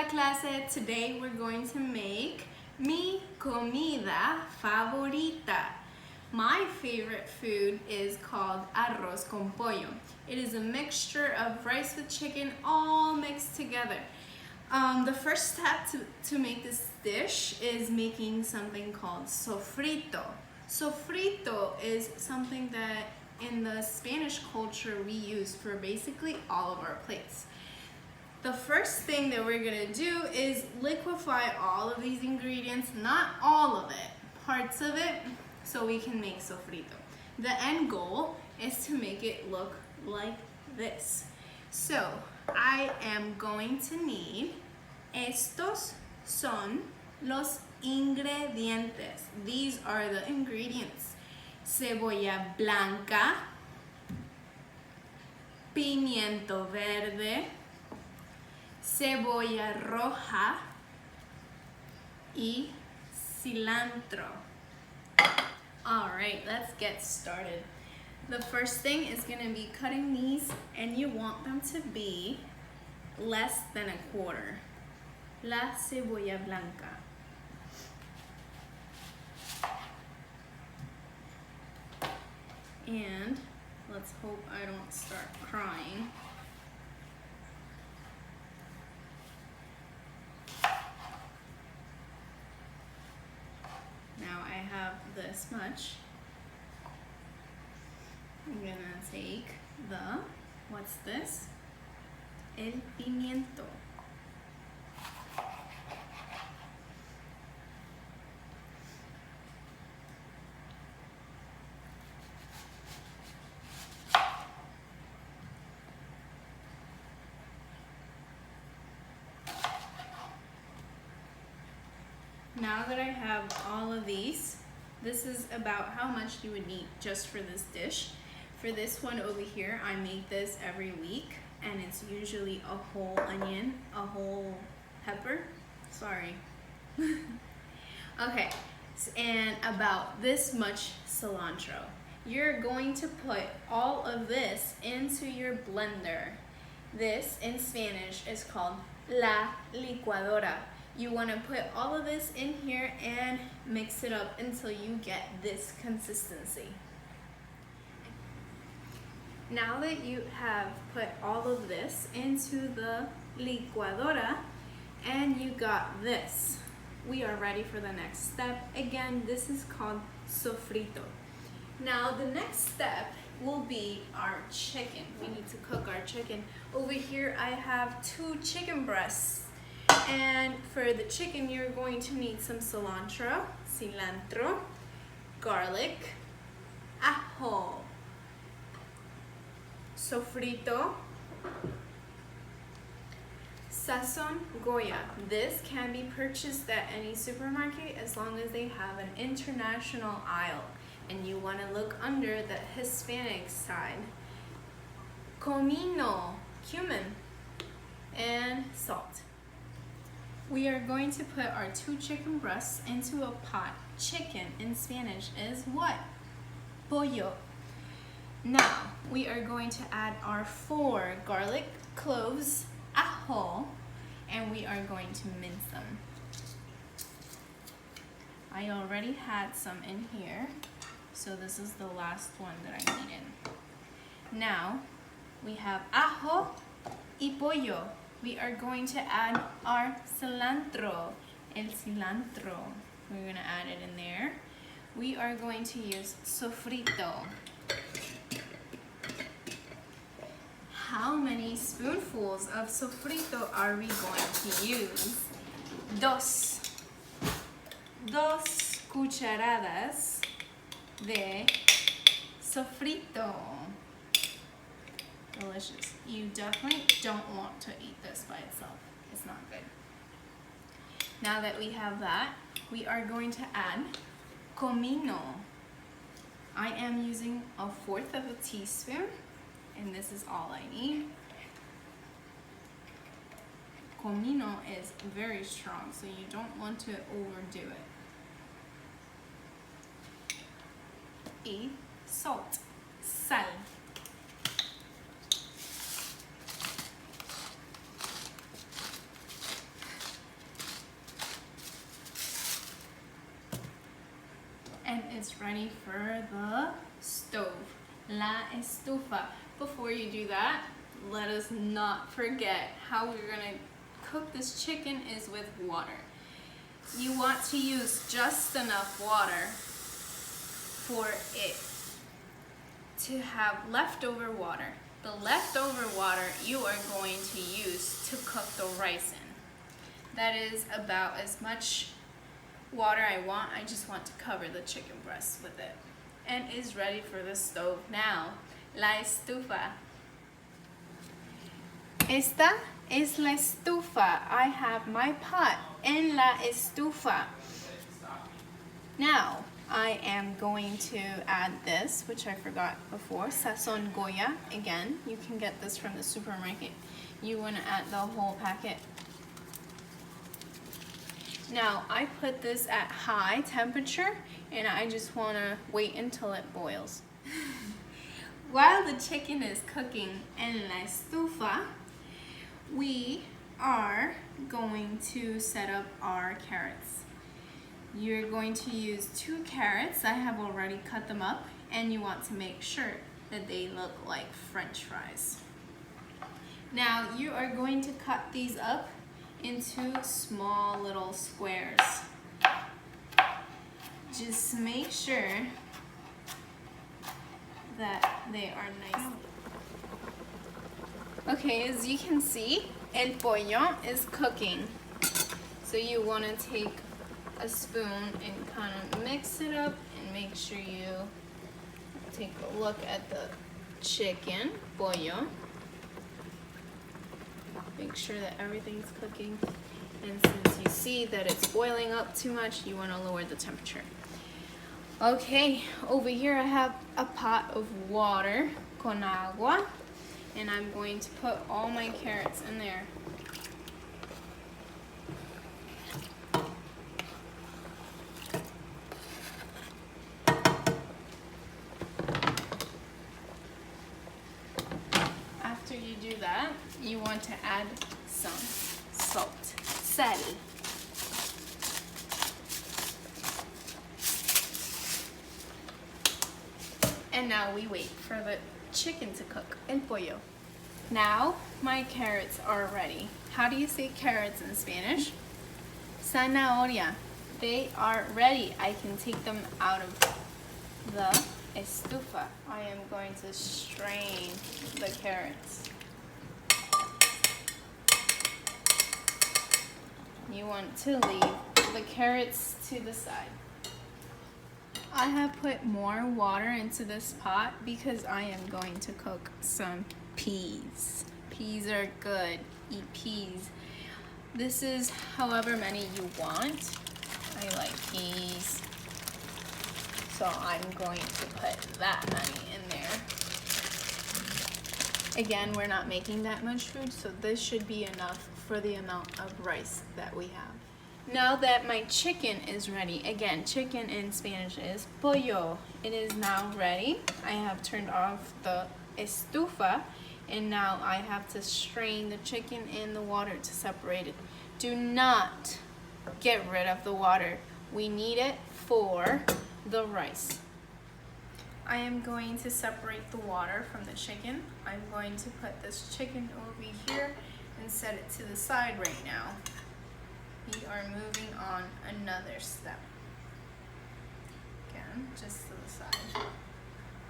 clase. Today we're going to make mi comida favorita. My favorite food is called arroz con pollo. It is a mixture of rice with chicken all mixed together. The first step to make this dish is making something called sofrito. Sofrito is something that in the Spanish culture we use for basically all of our plates. The first thing that we're gonna do is liquefy all of these ingredients, not all of it, parts of it, so we can make sofrito. The end goal is to make it look like this. So I am going to need, estos son los ingredientes. These are the ingredients. Cebolla blanca, pimiento verde, cebolla roja y cilantro. All right, let's get started. The first thing is going to be cutting these, and you want them to be less than a quarter. La cebolla blanca. And let's hope I don't start crying. Now I have this much. I'm gonna take the, what's this? El pimiento. Now that I have all of these, this is about how much you would need just for this dish. For this one over here, I make this every week, and it's usually a whole onion, a whole pepper, sorry. Okay, and about this much cilantro. You're going to put all of this into your blender. This in Spanish is called la licuadora. You want to put all of this in here and mix it up until you get this consistency. Now that you have put all of this into the licuadora and you got this, we are ready for the next step. Again, this is called sofrito. Now the next step will be our chicken. We need to cook our chicken. Over here I have 2 chicken breasts. And for the chicken, you're going to need some cilantro, garlic, ajo, sofrito, sazon Goya. This can be purchased at any supermarket as long as they have an international aisle. And you want to look under the Hispanic side. Comino, cumin, and salt. We are going to put our 2 chicken breasts into a pot. Chicken in Spanish is what? Pollo. Now, we are going to add our 4 garlic cloves, ajo, and we are going to mince them. I already had some in here, so this is the last one that I needed. Now, we have ajo y pollo. We are going to add our cilantro, el cilantro. We're gonna add it in there. We are going to use sofrito. How many spoonfuls of sofrito are we going to use? Dos cucharadas de sofrito. Delicious. You definitely don't want to eat this by itself. It's not good. Now that we have that, we are going to add comino. I am using 1/4 of a teaspoon, and this is all I need. Comino is very strong, so you don't want to overdo it. Y salt, sal. it's ready for the stove. La estufa. Before you do that, let us not forget how we're gonna cook this chicken is with water. You want to use just enough water for it to have leftover water. The leftover water you are going to use to cook the rice in. That is about as much water I want. I just want to cover the chicken breast with it. And is ready for the stove now. La estufa. Esta es la estufa. I have my pot en la estufa. Now, I am going to add this, which I forgot before, sazon Goya. Again, you can get this from the supermarket. You want to add the whole packet. Now, I put this at high temperature, and I just want to wait until it boils. While the chicken is cooking en la estufa, we are going to set up our carrots. You're going to use 2 carrots. I have already cut them up, and you want to make sure that they look like French fries. Now you are going to cut these up into small little squares. Just make sure that they are nice. Okay, as you can see, el pollo is cooking. So you want to take a spoon and kind of mix it up and make sure you take a look at the chicken, pollo. Make sure that everything's cooking. And since you see that it's boiling up too much, you want to lower the temperature. Okay, over here I have a pot of water con agua, and I'm going to put all my carrots in there. After you do that, you want to add some salt, sal. And now we wait for the chicken to cook, el pollo. Now my carrots are ready. How do you say carrots in Spanish? Zanahoria. They are ready. I can take them out of the estufa. I am going to strain the carrots. You want to leave the carrots to the side. I have put more water into this pot because I am going to cook some peas. Peas are good. Eat peas. This is however many you want. I like peas. So I'm going to put that many in there. Again, we're not making that much food, so this should be enough for the amount of rice that we have. Now that my chicken is ready, again, chicken in Spanish is pollo. It is now ready. I have turned off the estufa, and now I have to strain the chicken in the water to separate it. Do not get rid of the water. We need it for the rice. I am going to separate the water from the chicken. I'm going to put this chicken over here and set it to the side right now. We are moving on another step. Again, just to the side.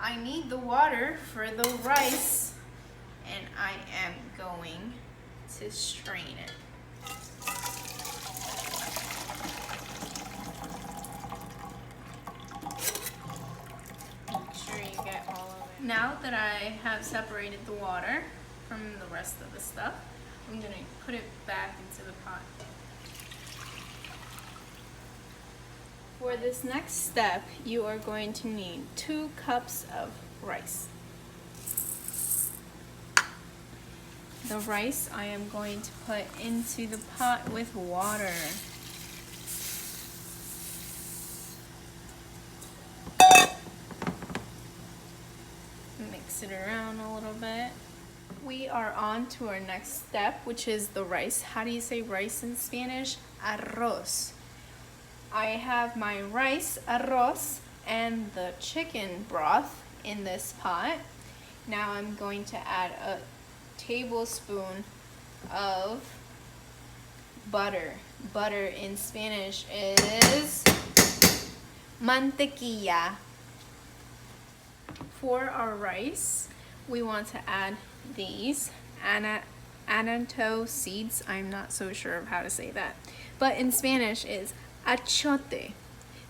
I need the water for the rice, and I am going to strain it. Make sure you get all of it. Now that I have separated the water from the rest of the stuff, I'm going to put it back into the pot. For this next step, you are going to need 2 cups of rice. The rice I am going to put into the pot with water. Mix it around a little bit. We are on to our next step, which is the rice. How do you say rice in Spanish? Arroz. I have my rice, arroz, and the chicken broth in this pot. Now I'm going to add a tablespoon of butter. Butter in Spanish is mantequilla. For our rice, we want to add these anato seeds. I'm not so sure of how to say that, but in Spanish is achote.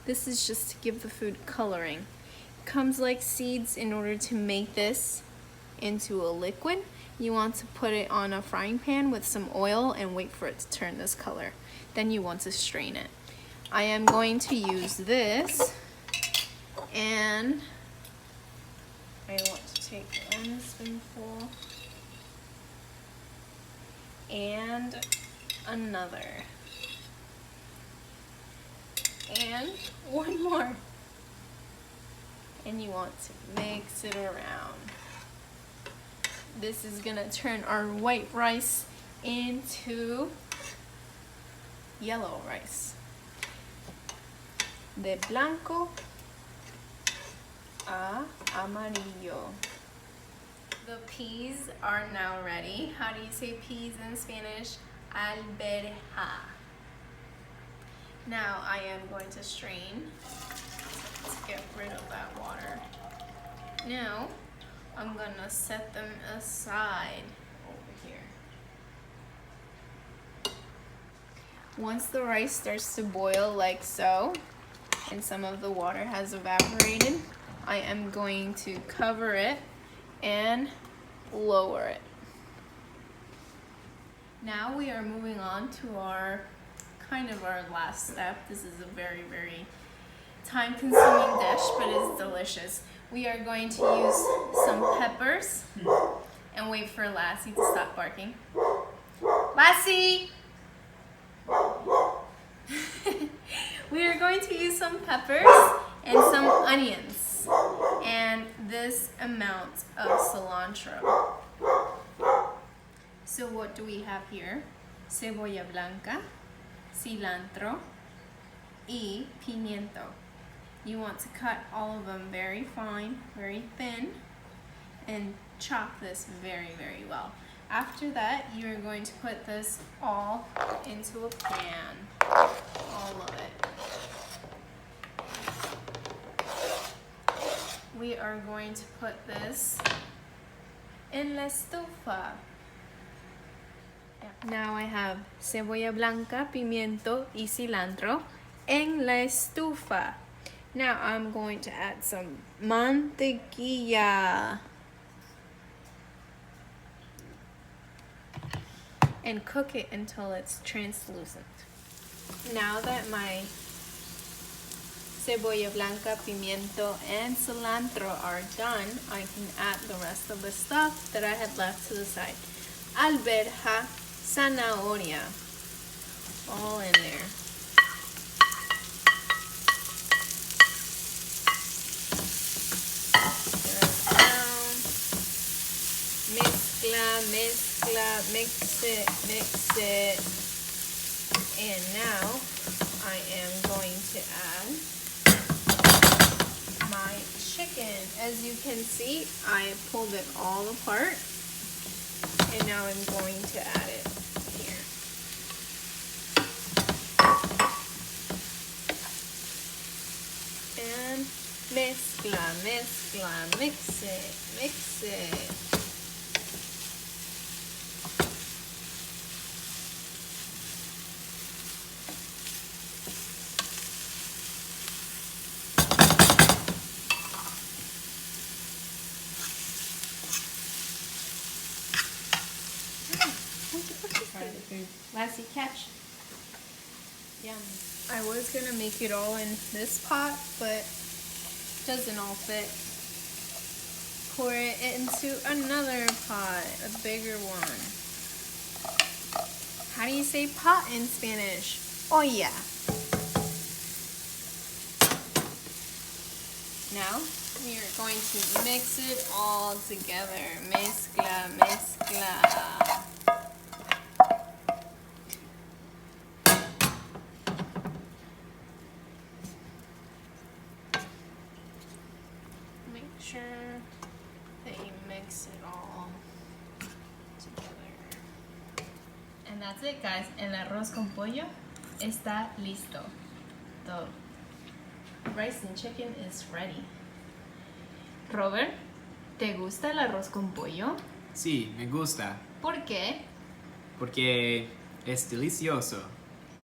This is just to give the food coloring. It comes like seeds. In order to make this into a liquid, you want to put it on a frying pan with some oil and wait for it to turn this color. Then you want to strain it. I am going to use this, and I want to take 1 spoonful and another, and one more, and you want to mix it around. This is gonna turn our white rice into yellow rice. De blanco a amarillo. The peas are now ready. How do you say peas in Spanish? Alberja. Now I am going to strain to get rid of that water. Now I'm gonna set them aside over here. Once the rice starts to boil like so, and some of the water has evaporated, I am going to cover it and lower it. Now we are moving on to our last step. This is a very, very time-consuming dish, but it's delicious. We are going to use some peppers, and wait for Lassie to stop barking. Lassie! We are going to use some peppers and some onions, and this amount of cilantro. So what do we have here? Cebolla blanca, cilantro, y pimiento. You want to cut all of them very fine, very thin, and chop this very, very well. After that, you're going to put this all into a pan, all of it. We are going to put this in la estufa. Now I have cebolla blanca, pimiento, y cilantro en la estufa. Now I'm going to add some mantequilla and cook it until it's translucent. Now that my cebolla blanca, pimiento, and cilantro are done, I can add the rest of the stuff that I had left to the side. Alberja, zanahoria, all in there. Mezcla, mix it. And now I am going to add my chicken. As you can see, I pulled it all apart, and now I'm going to add it here. And mezcla, mix it. Lassie, catch. Yum. I was gonna make it all in this pot, but it doesn't all fit. Pour it into another pot, a bigger one. How do you say pot in Spanish? Olla. Now we are going to mix it all together. Mezcla. sure that you mix it all together. And that's it, guys. El arroz con pollo está listo. The rice and chicken is ready. Robert, ¿te gusta el arroz con pollo? Sí, me gusta, ¿Por qué? porque es delicioso.